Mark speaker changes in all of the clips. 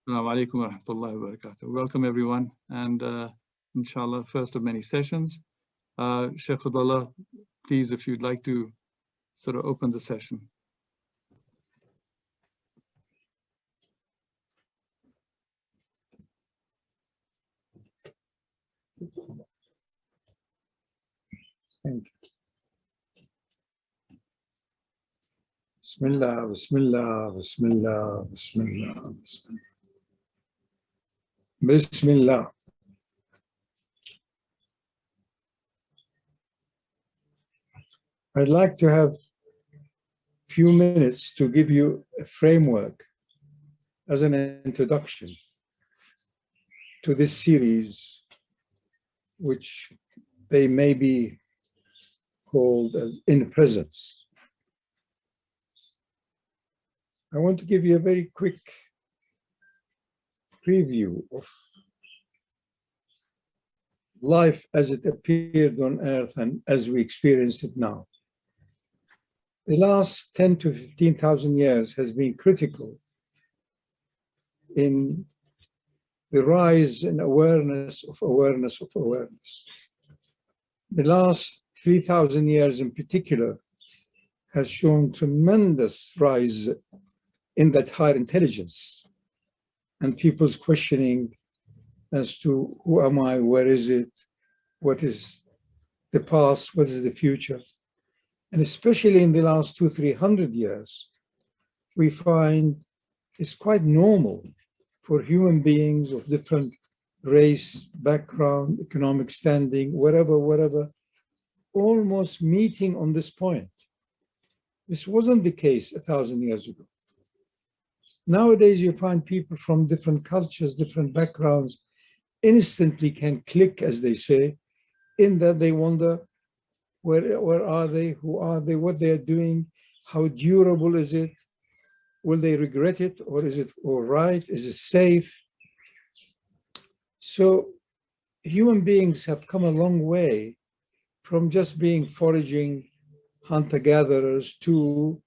Speaker 1: Assalamu alaikum wa rahmatullahi wa barakatuh. Welcome everyone, and inshallah, first of many sessions. Shaykh Fadhlalla, please, if you'd like to sort of open the session.
Speaker 2: Thank you. Bismillah, Bismillah, Bismillah, Bismillah, Bismillah. Bismillah. I'd like to have a few minutes to give you a framework as an introduction to this series, which they may be called as In Presence. I want to give you a very quick preview of life as it appeared on Earth and as we experience it now. The last 10 to 15,000 years has been critical in the rise in awareness of awareness of awareness. The last 3,000 years in particular has shown tremendous rise in that higher intelligence and people's questioning as to who am I, where is it, what is the past, what is the future. And especially in the last 200-300 years, we find it's quite normal for human beings of different race, background, economic standing, whatever, almost meeting on this point. This wasn't the case 1,000 years ago. Nowadays, you find people from different cultures, different backgrounds, instantly can click, as they say, in that they wonder, where are they, who are they, what they are doing, how durable is it, will they regret it, or is it all right, is it safe? So human beings have come a long way from just being foraging hunter-gatherers to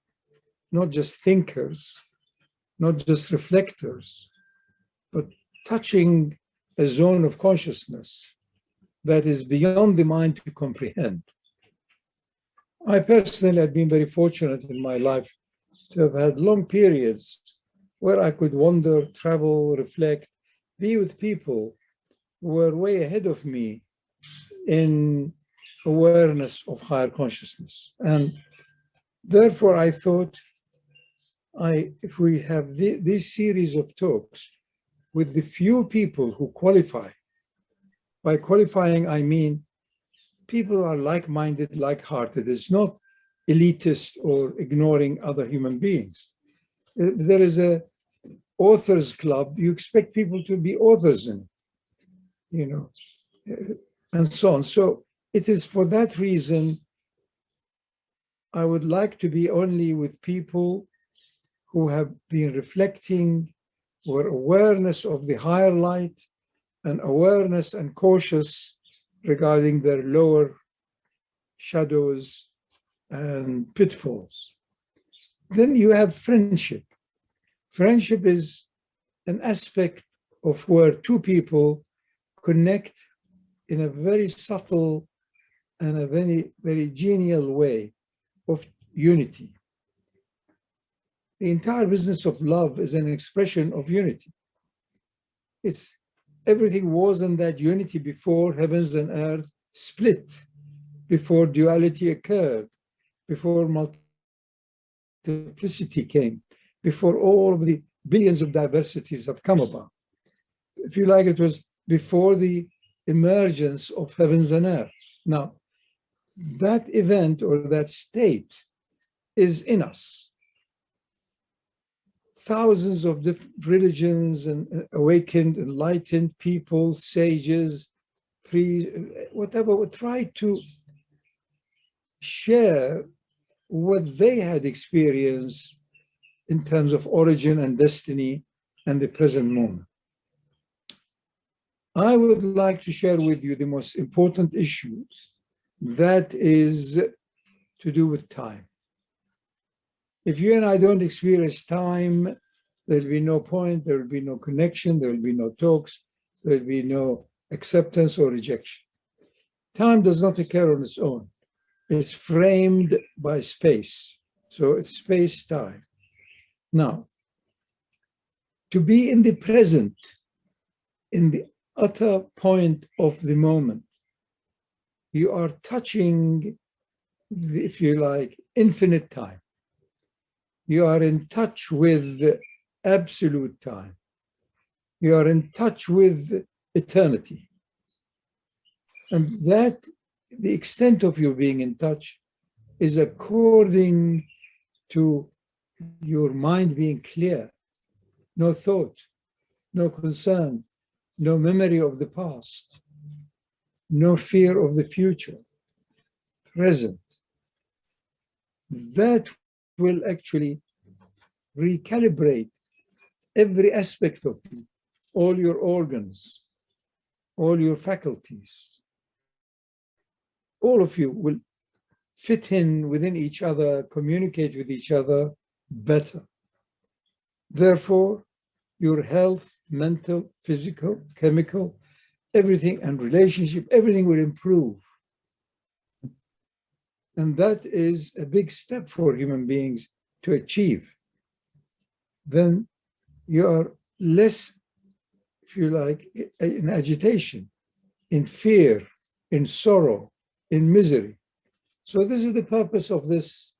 Speaker 2: not just thinkers, not just reflectors, but touching a zone of consciousness that is beyond the mind to comprehend. I personally have been very fortunate in my life to have had long periods where I could wander, travel, reflect, be with people who were way ahead of me in awareness of higher consciousness. And therefore, I thought, if we have this series of talks with the few people who qualify, by qualifying, I mean people are like-minded, like-hearted. It's not elitist or ignoring other human beings. There is a authors club. You expect people to be authors in, and so on. So it is for that reason I would like to be only with people who have been reflecting, or awareness of the higher light, and awareness and cautious regarding their lower shadows and pitfalls. Then you have friendship. Friendship is an aspect of where two people connect in a very subtle and a very, very genial way of unity. The entire business of love is an expression of unity. It's everything was in that unity before heavens and earth split, before duality occurred, before multiplicity came, before all of the billions of diversities have come about. If you like, it was before the emergence of heavens and earth. Now, that event or that state is in us. Thousands of different religions and awakened, enlightened people, sages, priests, whatever, would try to share what they had experienced in terms of origin and destiny and the present moment. I would like to share with you the most important issue, that is to do with time. If you and I don't experience time, there'll be no point, there will be no connection, there will be no talks, there will be no acceptance or rejection. Time does not occur on its own. It's framed by space. So it's space-time. Now, to be in the present, in the utter point of the moment, you are touching, if you like, infinite time. You are in touch with absolute time. You are in touch with eternity. And that, the extent of your being in touch is according to your mind being clear, no thought, no concern, no memory of the past, no fear of the future, present. That will actually recalibrate every aspect of you, all your organs, all your faculties. All of you will fit in within each other, communicate with each other better. Therefore, your health, mental, physical, chemical, everything, and relationship, everything will improve. And that is a big step for human beings to achieve. Then you are less, if you like, in agitation, in fear, in sorrow, in misery. So this is the purpose of this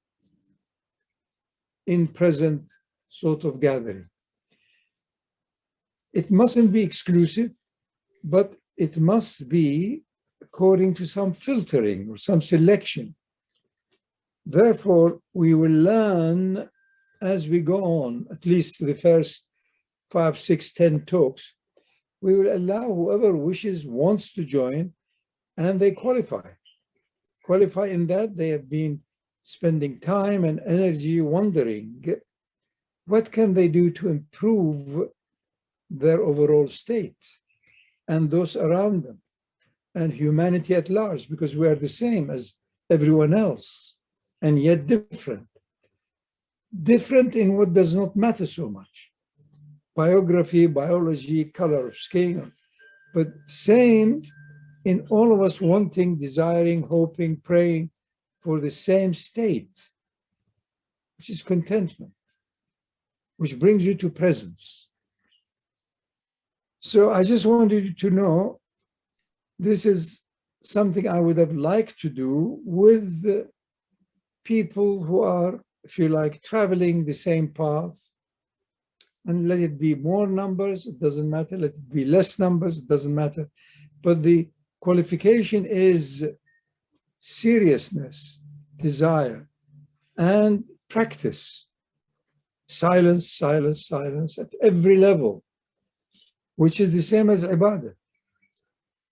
Speaker 2: in present sort of gathering. It mustn't be exclusive, but it must be according to some filtering or some selection. Therefore, we will learn as we go on, at least the first 5, 6, 10 talks. We will allow whoever wishes, wants to join, and they qualify. Qualify in that they have been spending time and energy wondering what can they do to improve their overall state and those around them and humanity at large, because we are the same as everyone else and yet different. Different in what does not matter so much. Biography, biology, color of skin, but same in all of us wanting, desiring, hoping, praying for the same state, which is contentment, which brings you to presence. So I just wanted you to know this is something I would have liked to do with the people who are, if you like, traveling the same path. And let it be more numbers, it doesn't matter. Let it be less numbers, it doesn't matter. But the qualification is seriousness, desire, and practice. Silence, silence, silence at every level, which is the same as ibadah.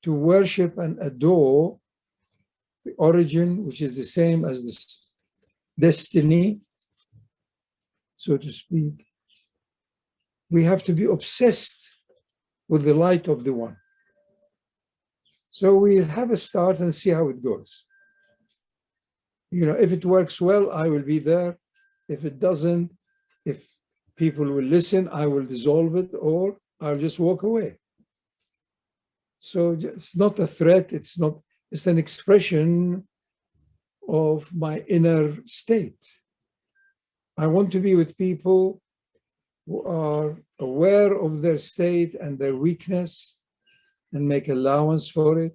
Speaker 2: To worship and adore the origin, which is the same as this destiny, so to speak. We have to be obsessed with the light of the one. So we'll have a start and see how it goes. You know, if it works well, I will be there. If it doesn't, if people will listen, I will dissolve it, or I'll just walk away. So it's not a threat, it's an expression of my inner state. I want to be with people who are aware of their state and their weakness and make allowance for it.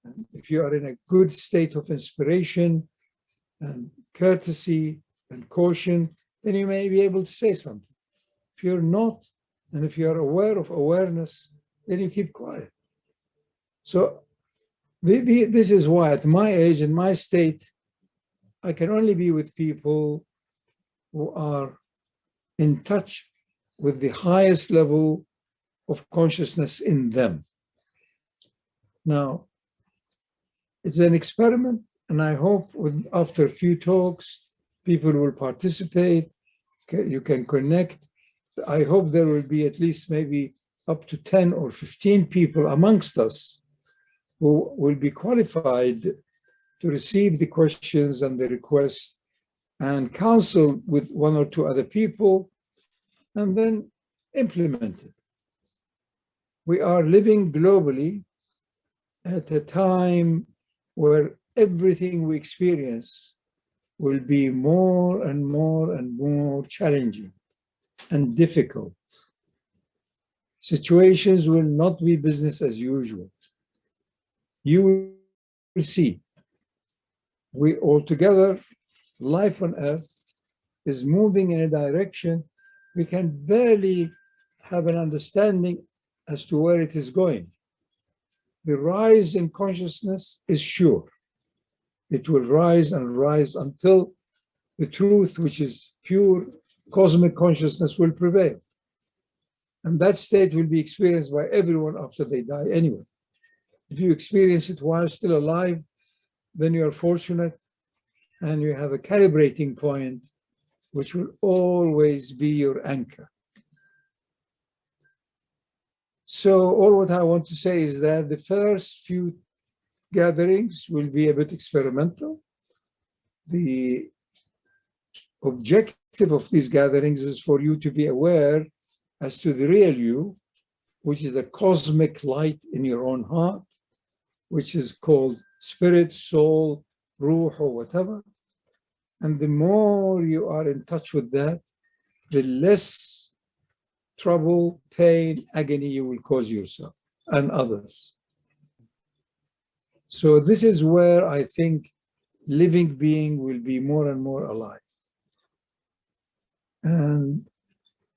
Speaker 2: And if you are in a good state of inspiration and courtesy and caution, then you may be able to say something. If you're not, and if you're aware of awareness, then you keep quiet. So this is why at my age and my state, I can only be with people who are in touch with the highest level of consciousness in them. Now, it's an experiment, and I hope after a few talks, people will participate. Okay, you can connect. I hope there will be at least maybe up to 10 or 15 people amongst us who will be qualified to receive the questions and the requests and counsel with one or two other people and then implement it. We are living globally at a time where everything we experience will be more and more and more challenging and difficult. Situations will not be business as usual. You will see. We altogether, life on earth is moving in a direction we can barely have an understanding as to where it is going. The rise in consciousness is sure. It will rise and rise until the truth, which is pure cosmic consciousness, will prevail. And that state will be experienced by everyone after they die anyway. If you experience it while still alive, then you are fortunate and you have a calibrating point which will always be your anchor. So all what I want to say is that the first few gatherings will be a bit experimental. The objective of these gatherings is for you to be aware as to the real you, which is a cosmic light in your own heart, which is called spirit, soul, ruh, or whatever. And the more you are in touch with that, the less trouble, pain, agony you will cause yourself and others. So this is where I think living being will be more and more alive. And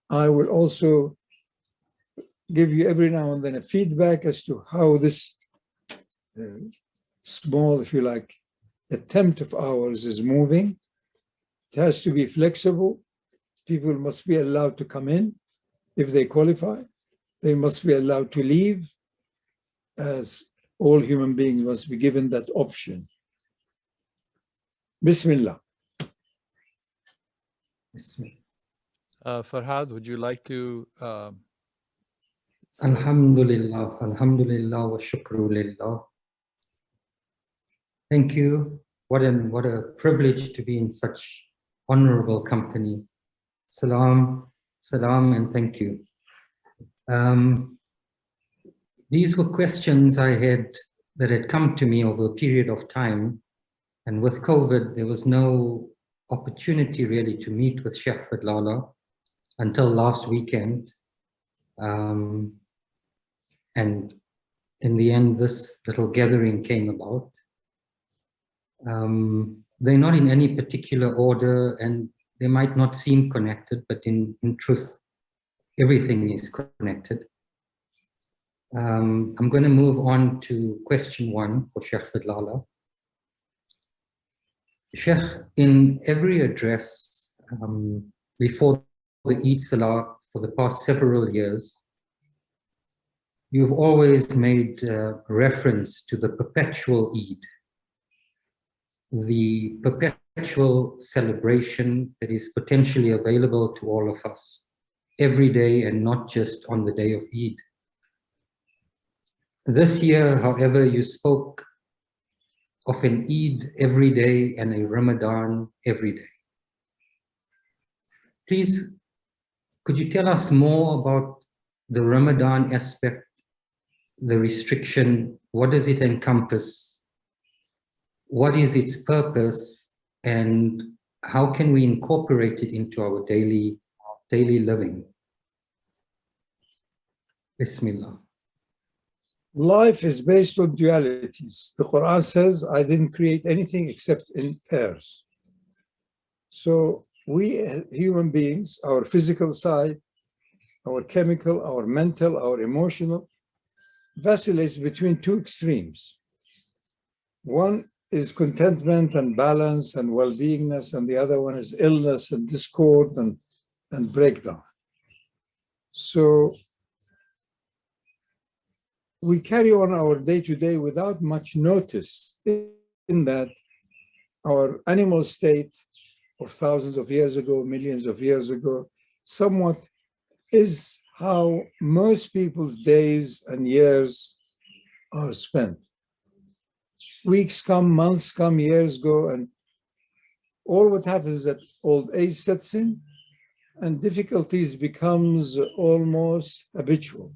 Speaker 2: I will also give you every now and then a feedback as to how this small, if you like, attempt of ours is moving. It has to be flexible. People must be allowed to come in if they qualify. They must be allowed to leave, as all human beings must be given that option. Bismillah.
Speaker 1: Farhad, would you like to?
Speaker 3: Alhamdulillah, alhamdulillah wa shukru lillah. Thank you. What a privilege to be in such honorable company. Salam, salam, and thank you. These were questions I had that had come to me over a period of time. And with COVID, there was no opportunity really to meet with Shaykh Fadhlalla until last weekend. And in the end, this little gathering came about. They're not in any particular order, and they might not seem connected, but in truth, everything is connected. I'm going to move on to question 1 for Shaykh Fadhlalla. Shaykh, in every address before the Eid Salah for the past several years, you've always made reference to the perpetual Eid, the perpetual celebration that is potentially available to all of us every day and not just on the day of Eid. This year, however, you spoke of an Eid every day and a Ramadan every day. Please, could you tell us more about the Ramadan aspect, the restriction? What does it encompass? What is its purpose? And how can we incorporate it into our daily living? Bismillah.
Speaker 2: Life is based on dualities. The Quran says, I didn't create anything except in pairs. So we human beings, our physical side, our chemical, our mental, our emotional, vacillates between 2 extremes. One is contentment and balance and well-beingness, and the other one is illness and discord and breakdown. So we carry on our day-to-day without much notice, in that our animal state of thousands of years ago, millions of years ago, somewhat is how most people's days and years are spent. Weeks come, months come, years go, and all what happens is that old age sets in, and difficulties becomes almost habitual.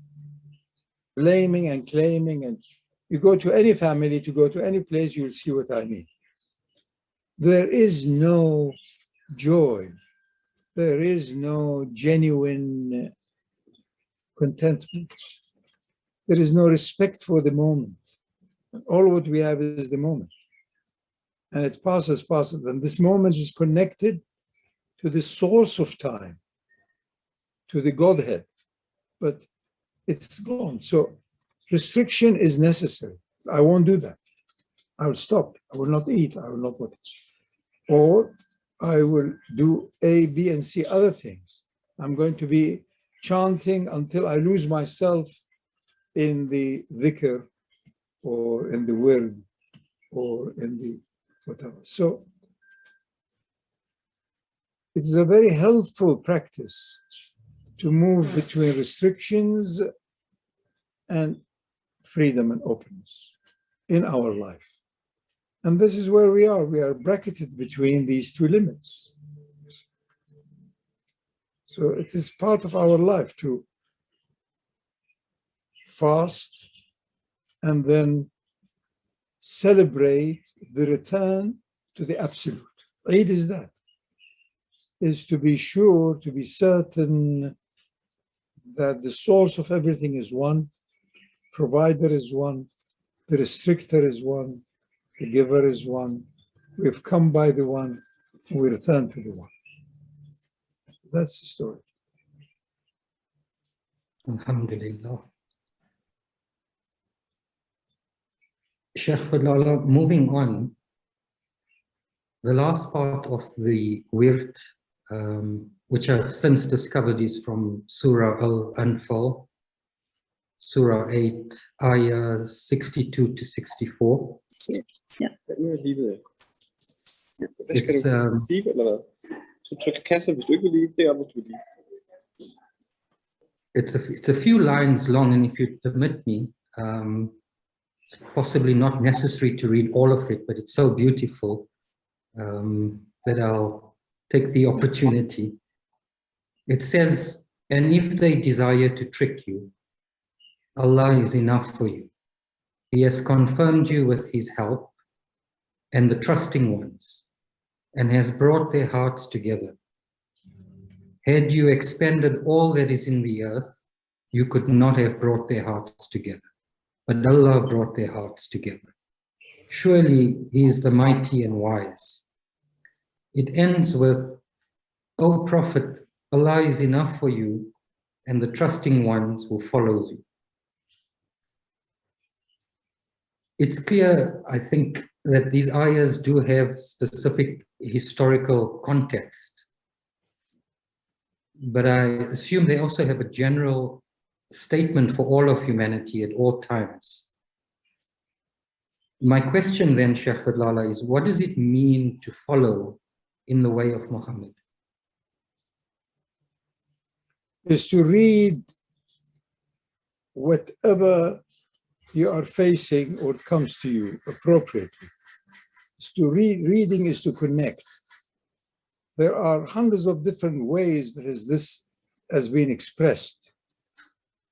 Speaker 2: Blaming and claiming, and you go to any family, to go to any place, you'll see what I mean. There is no joy. There is no genuine contentment. There is no respect for the moment. All what we have is the moment. And it passes. And this moment is connected to the source of time, to the Godhead. But it's gone. So restriction is necessary. I won't do that. I will stop. I will not eat. I will not what. Or I will do A, B, and C other things. I'm going to be chanting until I lose myself in the dhikr or in the word or in the whatever. So it is a very helpful practice to move between restrictions and freedom and openness in our life. And this is where we are. We are bracketed between these two limits. So it is part of our life to fast and then celebrate the return to the absolute. Eid is that, is to be sure, to be certain that the source of everything is one, provider is one, the restrictor is one, the giver is one. We've come by the one, and we return to the one. That's the story.
Speaker 3: Alhamdulillah. Shaykh Fadhlalla, moving on, the last part of the wird, which I've since discovered is from Surah Al-Anfal, Surah 8, ayahs 62 to 64.
Speaker 4: Ja.
Speaker 3: It's a few lines long, and if you permit me, it's possibly not necessary to read all of it, but it's so beautiful that I'll take the opportunity. It says, and if they desire to trick you, Allah is enough for you. He has confirmed you with His help and the trusting ones, and has brought their hearts together. Had you expended all that is in the earth, you could not have brought their hearts together. But Allah brought their hearts together. Surely He is the mighty and wise. It ends with, O Prophet, Allah is enough for you, and the trusting ones will follow you. It's clear, I think, that these ayahs do have specific historical context, but I assume they also have a general statement for all of humanity at all times. My question then, Shaykh Fadhlalla, is what does it mean to follow in the way of Muhammad?
Speaker 2: Is to read whatever you are facing or comes to you appropriately. Is to reading is to connect. There are hundreds of different ways that this has been expressed.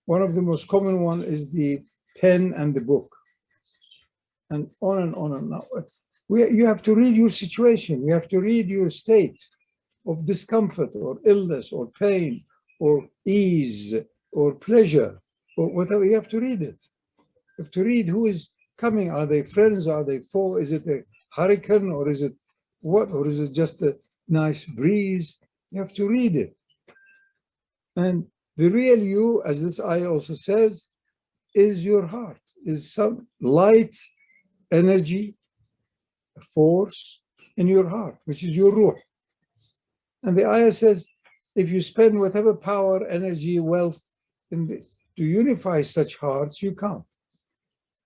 Speaker 2: One of the most common one is the pen and the book. And on and on and on. You have to read your situation. You have to read your state of discomfort or illness or pain or ease or pleasure or whatever. You have to read it. You have to read who is coming. Are they friends? Are they foe? Is it a hurricane or is it what? Or is it just a nice breeze? You have to read it. And the real you, as this ayah also says, is your heart, is some light energy, a force in your heart, which is your ruh. And the ayah says, if you spend whatever power, energy, wealth to unify such hearts, you can't.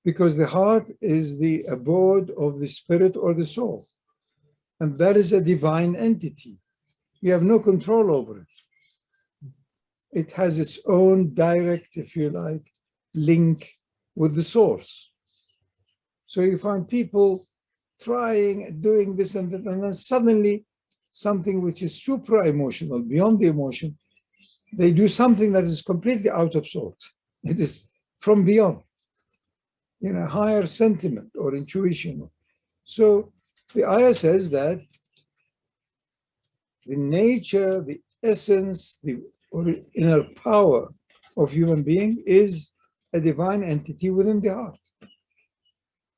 Speaker 2: Because the heart is the abode of the spirit or the soul. And that is a divine entity. You have no control over it. It has its own direct, if you like, link with the source. So you find people trying, doing this and that, and then suddenly something which is supra-emotional, beyond the emotion. They do something that is completely out of sort. It is from beyond, higher sentiment or intuition. So the ayah says that the nature, the essence, the inner power of human being is a divine entity within the heart.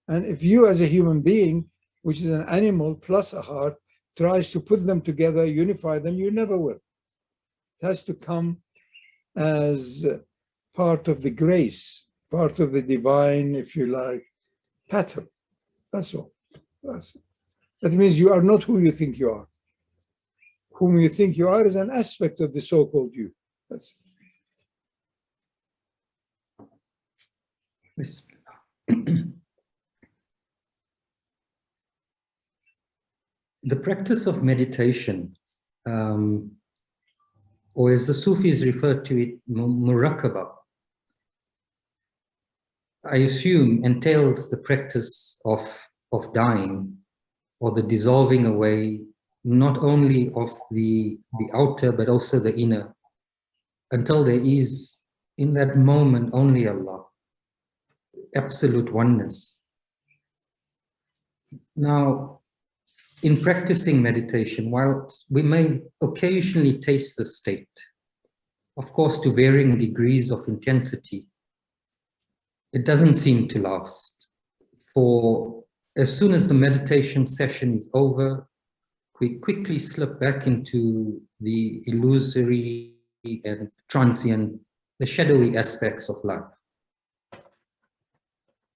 Speaker 2: And if you as a human being, which is an animal plus a heart, tries to put them together, unify them, you never will. It has to come as part of the grace, part of the divine, if you like, pattern. That's all. That means you are not who you think you are. Whom you think you are is an aspect of the so-called you. That's
Speaker 3: The practice of meditation, or as the Sufis refer to it, murakaba, I assume entails the practice of dying, or the dissolving away, not only of the outer, but also the inner, until there is, in that moment, only Allah, absolute oneness. Now, in practicing meditation, while we may occasionally taste the state, of course, to varying degrees of intensity, it doesn't seem to last. For as soon as the meditation session is over, we quickly slip back into the illusory and transient, the shadowy aspects of life.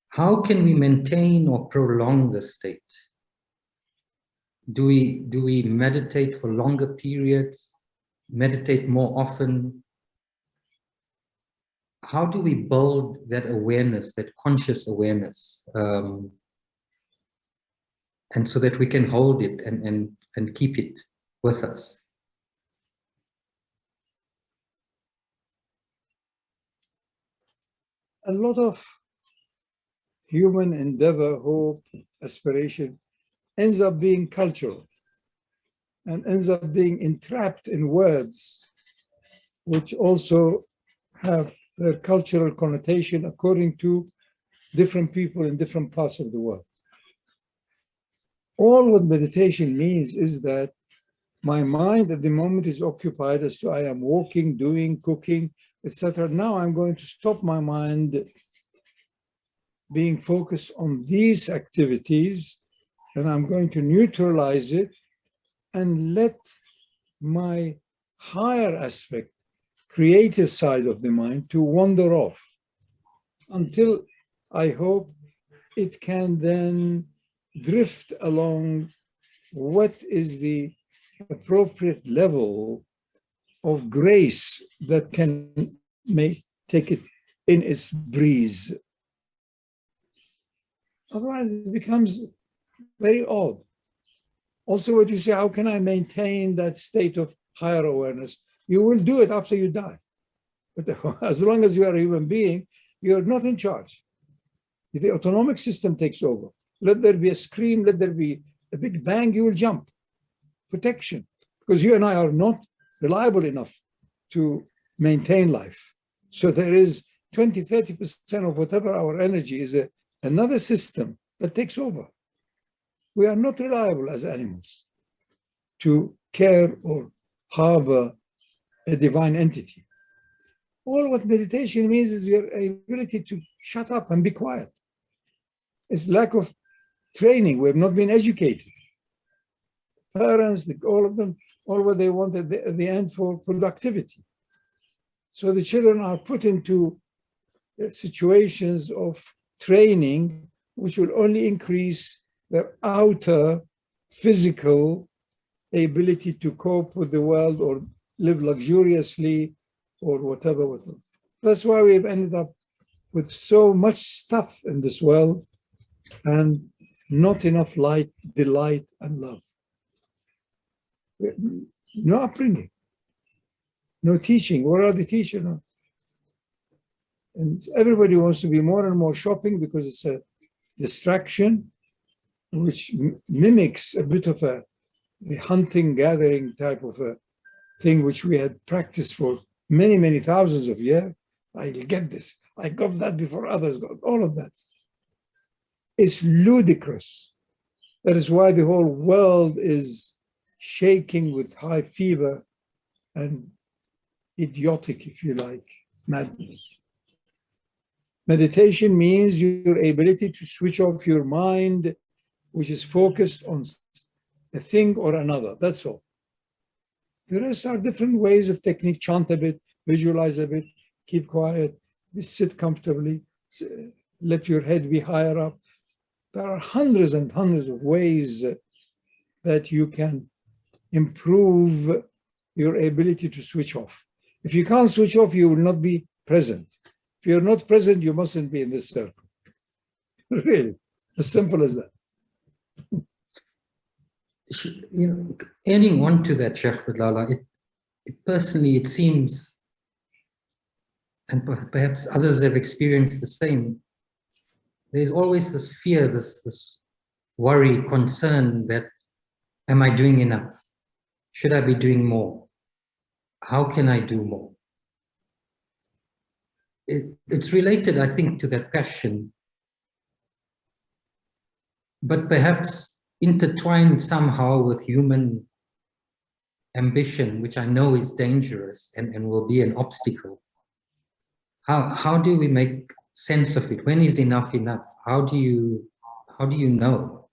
Speaker 3: How can we maintain or prolong the state? Do we meditate for longer periods, meditate more often? How do we build that awareness, that conscious awareness, and so that we can hold it and keep it with us?
Speaker 2: a lot of human endeavor, hope, aspiration ends up being cultural and ends up being entrapped in words which also have their cultural connotation according to different people in different parts of the world. All what meditation means is that my mind at the moment is occupied as to I am walking, doing, cooking, etc. Now I'm going to stop my mind being focused on these activities, and I'm going to neutralize it and let my higher aspect, creative side of the mind, to wander off until I hope it can then drift along what is the appropriate level of grace that may take it in its breeze. Otherwise, it becomes very odd. Also, what you say, how can I maintain that state of higher awareness? You will do it after you die. But as long as you are a human being, you're not in charge. The autonomic system takes over. Let there be a scream, let there be a big bang, you will jump. Protection. Because you and I are not reliable enough to maintain life. So there is 20, 30% of whatever our energy is another system that takes over. We are not reliable as animals to care or harbor a divine entity. All what meditation means is your ability to shut up and be quiet. It's lack of training. We have not been educated. Parents, all of them, all what they want at the end for productivity. So the children are put into situations of training which will only increase their outer physical ability to cope with the world or live luxuriously or whatever. That's why we've ended up with so much stuff in this world and not enough light, delight, and love. No upbringing, no teaching. Where are the teachers? And everybody wants to be more and more shopping because it's a distraction which mimics a bit of a the hunting gathering type of a thing which we had practiced for many, many thousands of years. I'll get this. I got that before others got all of that. It's ludicrous. That is why the whole world is shaking with high fever and idiotic, if you like, madness. Meditation means your ability to switch off your mind, which is focused on a thing or another. That's all. The rest are different ways of technique. Chant a bit, visualize a bit, keep quiet, sit comfortably, let your head be higher up. There are hundreds and hundreds of ways that you can improve your ability to switch off. If you can't switch off, you will not be present. If you're not present, you mustn't be in this circle. Really, as simple as that.
Speaker 3: You know, adding on to that, Shaykh Fadhlalla, personally, it seems, and perhaps others have experienced the same, there's always this fear, this worry, concern that, am I doing enough? Should I be doing more? How can I do more? It's related, I think, to that passion, but perhaps intertwined somehow with human ambition, which I know is dangerous and will be an obstacle. How do we make sense of it? When is enough enough? How do you know?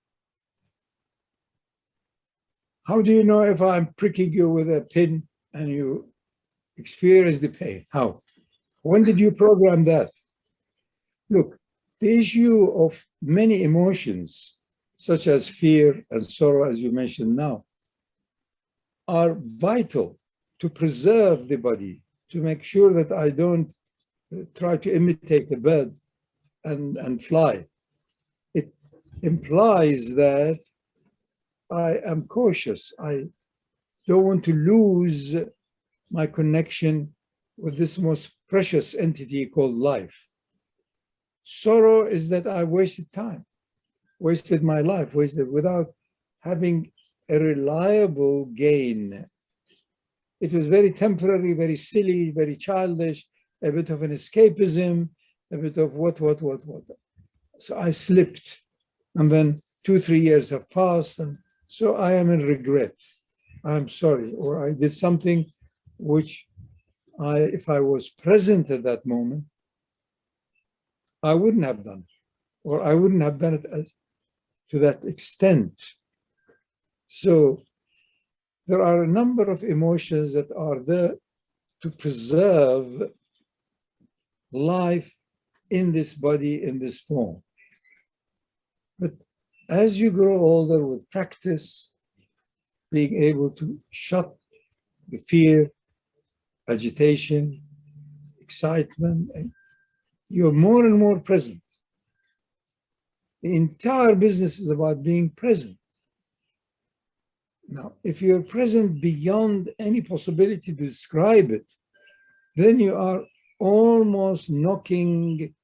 Speaker 2: How do you know if I'm pricking you with a pin and you experience the pain? How? When did you program that? Look, the issue of many emotions, such as fear and sorrow, as you mentioned now, are vital to preserve the body, to make sure that I don't try to imitate a bird and fly. It implies that I am cautious. I don't want to lose my connection with this most precious entity called life. Sorrow is that I wasted time, wasted my life, wasted without having a reliable gain. It was very temporary, very silly, very childish, a bit of an escapism, a bit of what. So I slipped, and then 2-3 years have passed, and so I am in regret. I'm sorry, or I did something which if I was present at that moment, I wouldn't have done, or I wouldn't have done it to that extent. So there are a number of emotions that are there to preserve life in this body, in this form. But as you grow older with practice, being able to shut the fear, agitation, excitement, you're more and more present. The entire business is about being present. Now, if you're present beyond any possibility to describe it, then you are almost knocking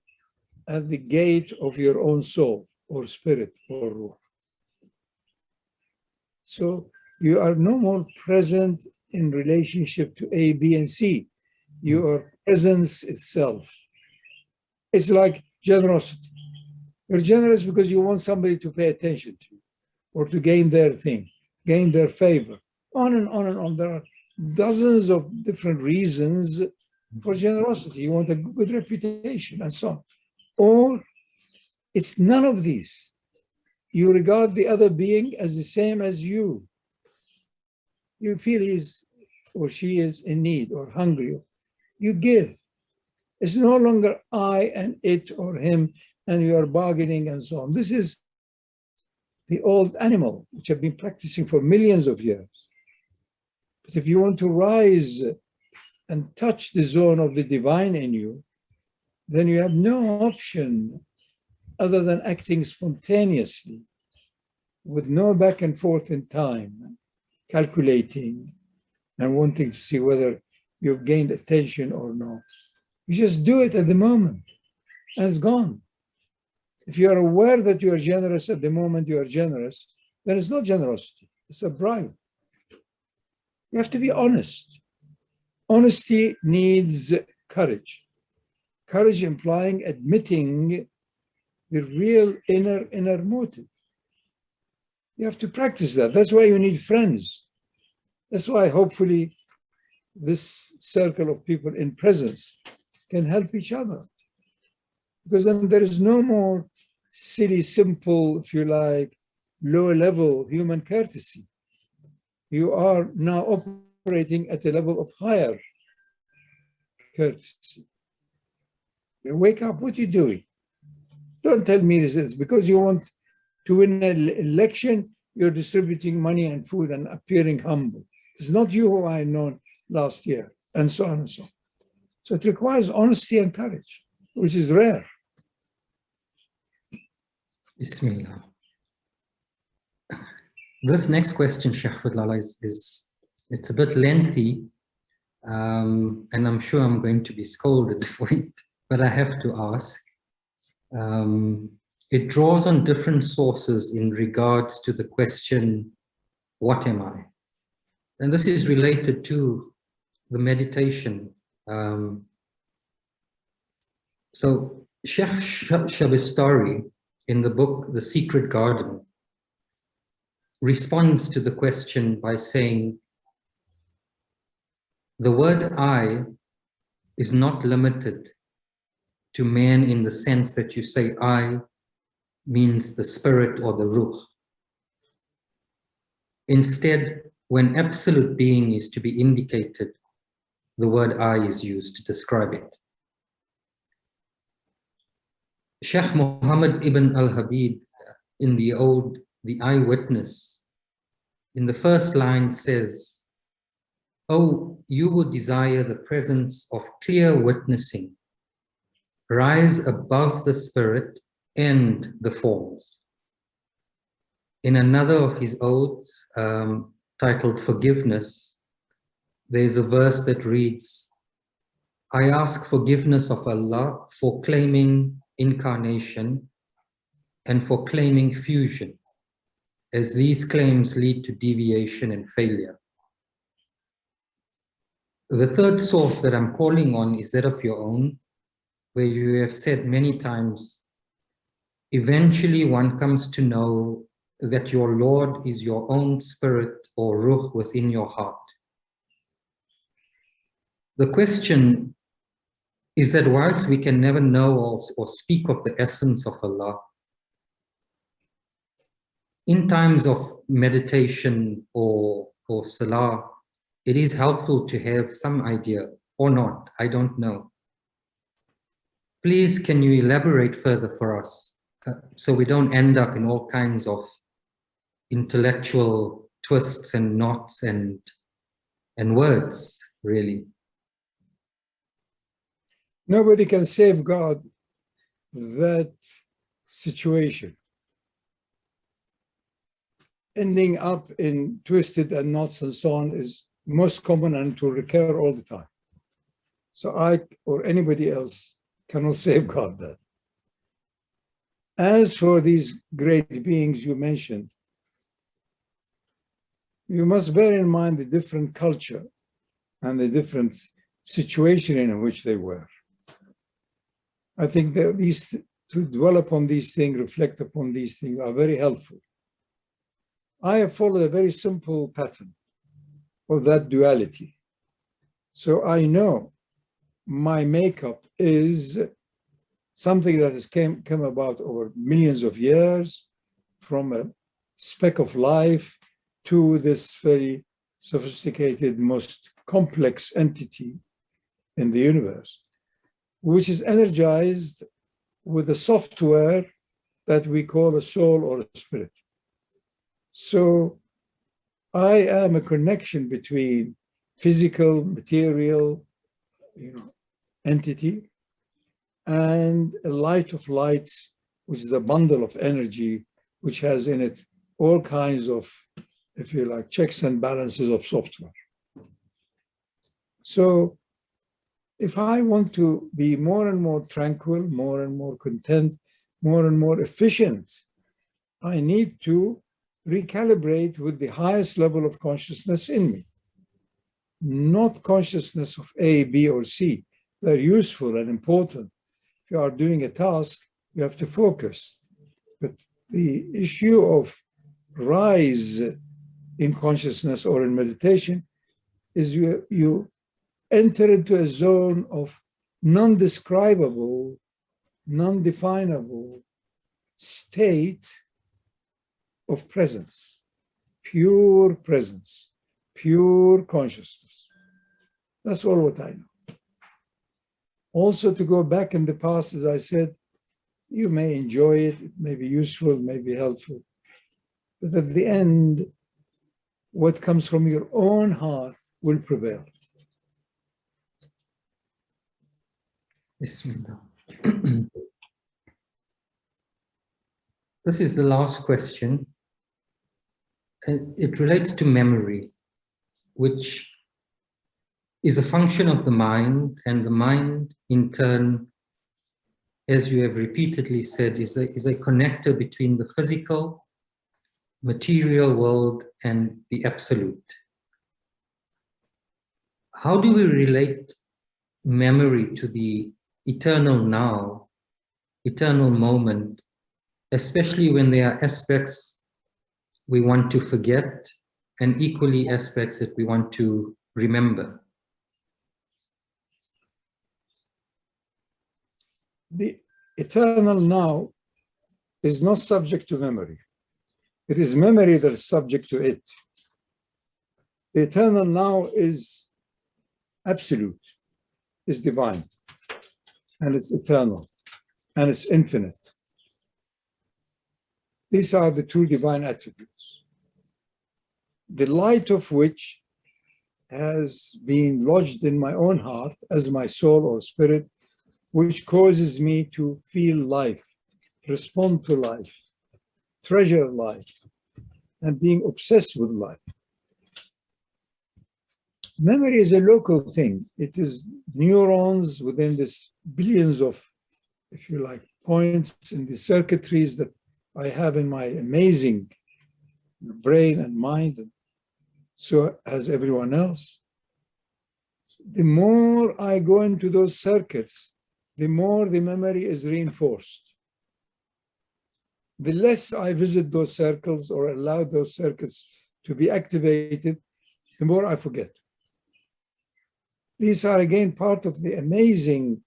Speaker 2: at the gate of your own soul or spirit or ruh. So you are no more present in relationship to A, B, and C. Your presence itself. It's like generosity. You're generous because you want somebody to pay attention to you or to gain their thing, gain their favor. On and on and on. There are dozens of different reasons for generosity. You want a good reputation and so on. Or it's none of these. You regard the other being as the same as you. You feel he's or she is in need or hungry. You give. It's no longer I and it or him and you are bargaining and so on. This is the old animal, which have been practicing for millions of years. But if you want to rise and touch the zone of the divine in you, then you have no option other than acting spontaneously with no back and forth in time, calculating and wanting to see whether you've gained attention or not. You just do it at the moment and it's gone. If you are aware that you are generous at the moment you are generous, then it's not generosity. It's a bribe. You have to be honest. Honesty needs courage. Courage implying admitting the real inner motive. You have to practice that. That's why you need friends. That's why hopefully this circle of people in presence can help each other. Because then there is no more silly, simple, if you like, low-level human courtesy. You are now operating at a level of higher courtesy. You wake up, what are you doing? Don't tell me this is because you want to win an election, you're distributing money and food and appearing humble. It's not you who I know last year, and so on and so on. So it requires honesty and courage, which is rare.
Speaker 3: Bismillah. This next question, Shaykh Fadhlalla, it's a bit lengthy, and I'm sure I'm going to be scolded for it, but I have to ask. It draws on different sources in regards to the question, what am I? And this is related to the meditation. So Sheikh Shabistari, in the book, The Secret Garden, responds to the question by saying, the word I is not limited to man in the sense that you say I means the spirit or the ruh. Instead, when absolute being is to be indicated, the word I is used to describe it. Sheikh Muhammad ibn al-Habib in the ode, The Eyewitness, in the first line says, "Oh, you who desire the presence of clear witnessing, rise above the spirit and the forms." In another of his odes, titled Forgiveness, there's a verse that reads, "I ask forgiveness of Allah for claiming incarnation and for claiming fusion, as these claims lead to deviation and failure." The third source that I'm calling on is that of your own, where you have said many times, eventually one comes to know that your Lord is your own spirit or ruh within your heart. The question is that whilst we can never know or speak of the essence of Allah, in times of meditation or salah, it is helpful to have some idea, or not, I don't know. Please, can you elaborate further for us so we don't end up in all kinds of intellectual twists and knots and words, really?
Speaker 2: Nobody can safeguard that situation. Ending up in twisted and knots and so on is most common and to recur all the time. So I or anybody else cannot safeguard that. As for these great beings you mentioned, you must bear in mind the different culture and the different situation in which they were. I think that to dwell upon these things, reflect upon these things are very helpful. I have followed a very simple pattern of that duality. So I know my makeup is something that has come about over millions of years, from a speck of life to this very sophisticated, most complex entity in the universe, which is energized with a software that we call a soul or a spirit. So I am a connection between physical, material, entity, and a light of lights, which is a bundle of energy, which has in it all kinds of, if you like, checks and balances of software. So if I want to be more and more tranquil, more and more content, more and more efficient, I need to recalibrate with the highest level of consciousness in me. Not consciousness of A, B, or C. They're useful and important. If you are doing a task, you have to focus. But the issue of rise in consciousness or in meditation is you enter into a zone of non-describable, non-definable state of presence, pure presence, pure consciousness. That's all what I know. Also, to go back in the past, as I said, you may enjoy it, it may be useful, it may be helpful. But at the end, what comes from your own heart will prevail.
Speaker 3: Bismillah. This is the last question. And it relates to memory, which is a function of the mind, and the mind in turn, as you have repeatedly said, is a connector between the physical, material world and the absolute. How do we relate memory to the eternal now, eternal moment, especially when there are aspects we want to forget and equally aspects that we want to remember?
Speaker 2: The eternal now is not subject to memory. It is memory that is subject to it. The eternal now is absolute, is divine, and it's eternal, and it's infinite. These are the true divine attributes, the light of which has been lodged in my own heart as my soul or spirit, which causes me to feel life, respond to life, treasure life, and being obsessed with life. Memory is a local thing. It is neurons within this billions of, if you like, points in the circuitries that I have in my amazing brain and mind, and so has everyone else. The more I go into those circuits, the more the memory is reinforced. The less I visit those circles or allow those circuits to be activated, the more I forget. These are again part of the amazing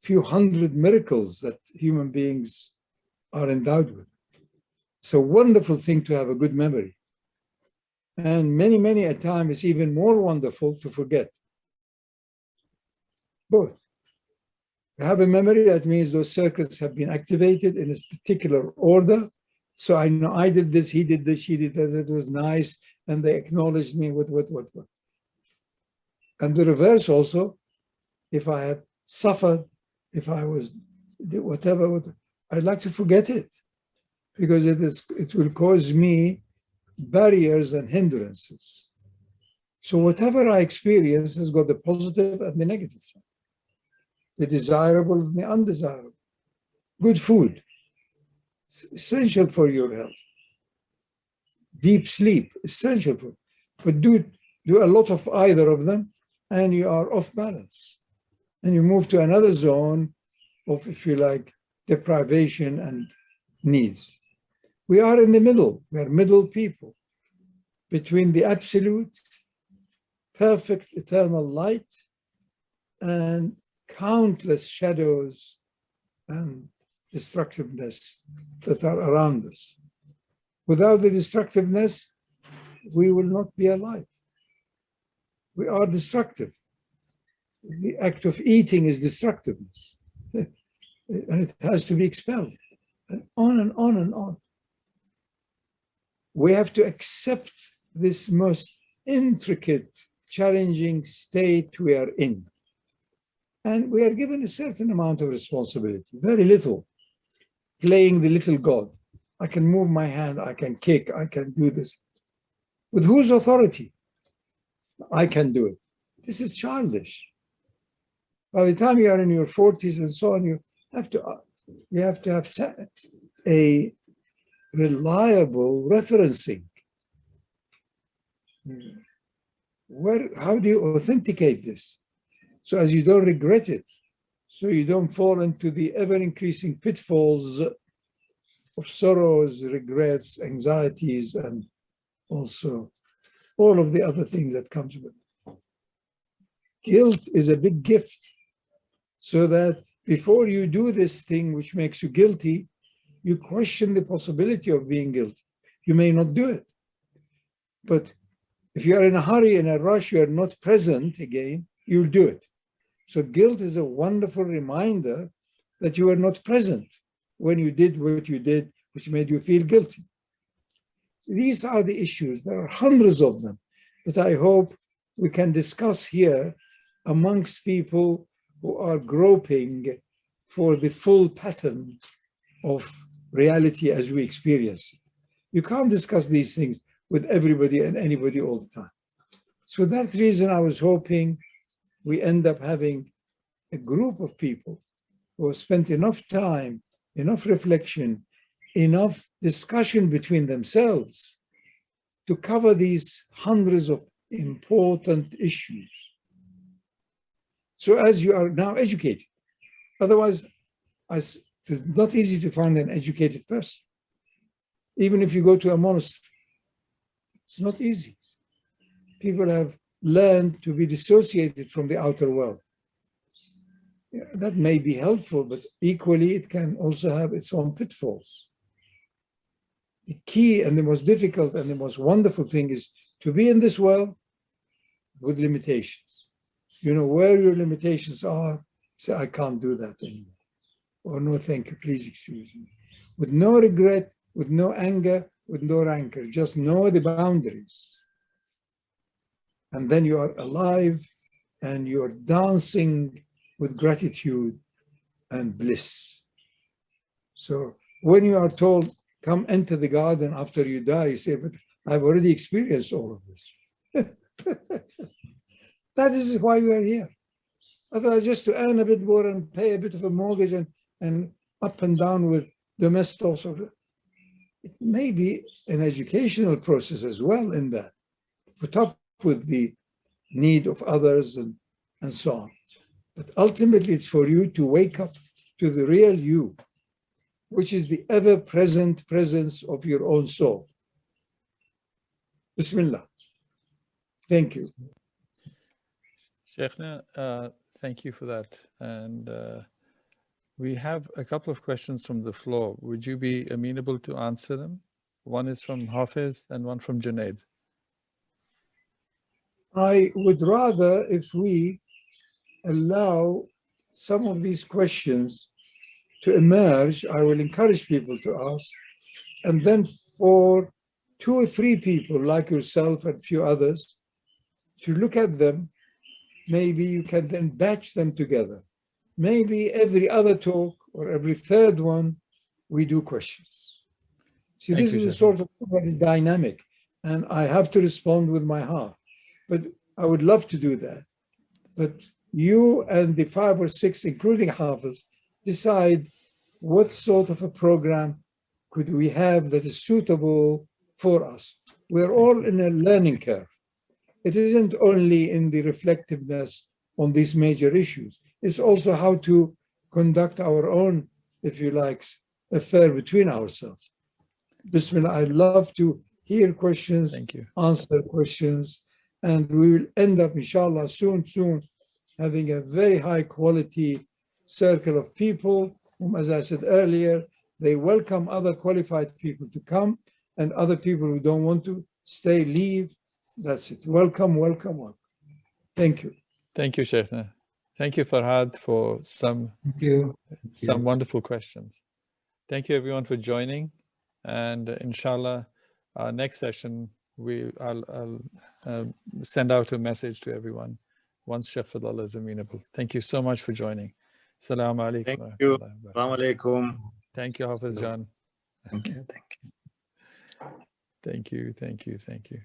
Speaker 2: few hundred miracles that human beings are endowed with. It's a wonderful thing to have a good memory. And many, many a time it's even more wonderful to forget. Both. To have a memory, that means those circuits have been activated in a particular order. So I know I did this, he did this, she did this, it was nice, and they acknowledged me with what. And the reverse also, if I had suffered, if I was whatever, I'd like to forget it, because it will cause me barriers and hindrances. So whatever I experience has got the positive and the negative side, the desirable and the undesirable. Good food, it's essential for your health. Deep sleep, essential for, but do a lot of either of them, and you are off balance. And you move to another zone of, if you like, deprivation and needs. We are in the middle. We are middle people between the absolute, perfect, eternal light and countless shadows and destructiveness that are around us. Without the destructiveness, we will not be alive. We are destructive. The act of eating is destructiveness, and it has to be expelled, and on and on and on. We have to accept this most intricate, challenging state we are in. And we are given a certain amount of responsibility, very little, playing the little God. I can move my hand, I can kick, I can do this. With whose authority? I can do it. This is childish. By the time you are in your 40s and so on, you have to have a reliable referencing. How do you authenticate this? So as you don't regret it, so you don't fall into the ever-increasing pitfalls of sorrows, regrets, anxieties, and also all of the other things that comes with it. Guilt is a big gift, so that before you do this thing which makes you guilty, you question the possibility of being guilty. You may not do it. But if you are in a hurry, in a rush, you are not present again, you'll do it. So guilt is a wonderful reminder that you are not present when you did what you did, which made you feel guilty. So these are the issues. There are hundreds of them, but I hope we can discuss here amongst people who are groping for the full pattern of reality as we experience it. You can't discuss these things with everybody and anybody all the time. So for that reason, I was hoping we end up having a group of people who have spent enough time, enough reflection, enough discussion between themselves to cover these hundreds of important issues. So as you are now educated, otherwise, it's not easy to find an educated person. Even if you go to a monastery, it's not easy. People have learned to be dissociated from the outer world. Yeah, that may be helpful, but equally it can also have its own pitfalls. The key and the most difficult and the most wonderful thing is to be in this world with limitations. You know where your limitations are, say, I can't do that anymore. Or no, thank you, please excuse me. With no regret, with no anger, with no rancor, just know the boundaries. And then you are alive and you are dancing with gratitude and bliss. So when you are told, come enter the garden after you die, you say, but I've already experienced all of this. That is why we are here. Otherwise, just to earn a bit more and pay a bit of a mortgage and up and down with domestos, it may be an educational process as well in that, put up with the need of others and so on. But ultimately, it's for you to wake up to the real you, which is the ever-present presence of your own soul. Bismillah. Thank you.
Speaker 1: Shaykhna, thank you for that. And we have a couple of questions from the floor. Would you be amenable to answer them? One is from Hafiz and one from Junaid.
Speaker 2: I would rather if we allow some of these questions to emerge, I will encourage people to ask, and then for 2 or 3 people like yourself and a few others to look at them. Maybe you can then batch them together. Maybe every other talk or every third one, we do questions. See, this is a sort of what is dynamic, and I have to respond with my heart. But I would love to do that. But you and the 5 or 6, including Hafiz, decide what sort of a program could we have that is suitable for us. We're all in a learning curve. It isn't only in the reflectiveness on these major issues. It's also how to conduct our own, if you like, affair between ourselves. Bismillah, I love to hear questions, answer questions, and we will end up, inshallah, soon, having a very high quality circle of people whom, as I said earlier, they welcome other qualified people to come, and other people who don't want to stay, leave. That's it. Welcome, welcome, welcome. Thank you.
Speaker 1: Thank you, Shaykhna. Thank you, Farhad, for some wonderful questions. Thank you, everyone, for joining. And inshallah, our next session, I'll send out a message to everyone once Shaykh Fadhlalla is amenable. Thank you so much for joining. Assalamu alaikum.
Speaker 4: Thank you. Assalamu alaikum.
Speaker 1: Thank you, Hafiz Jan.
Speaker 4: Thank you.
Speaker 1: Thank you.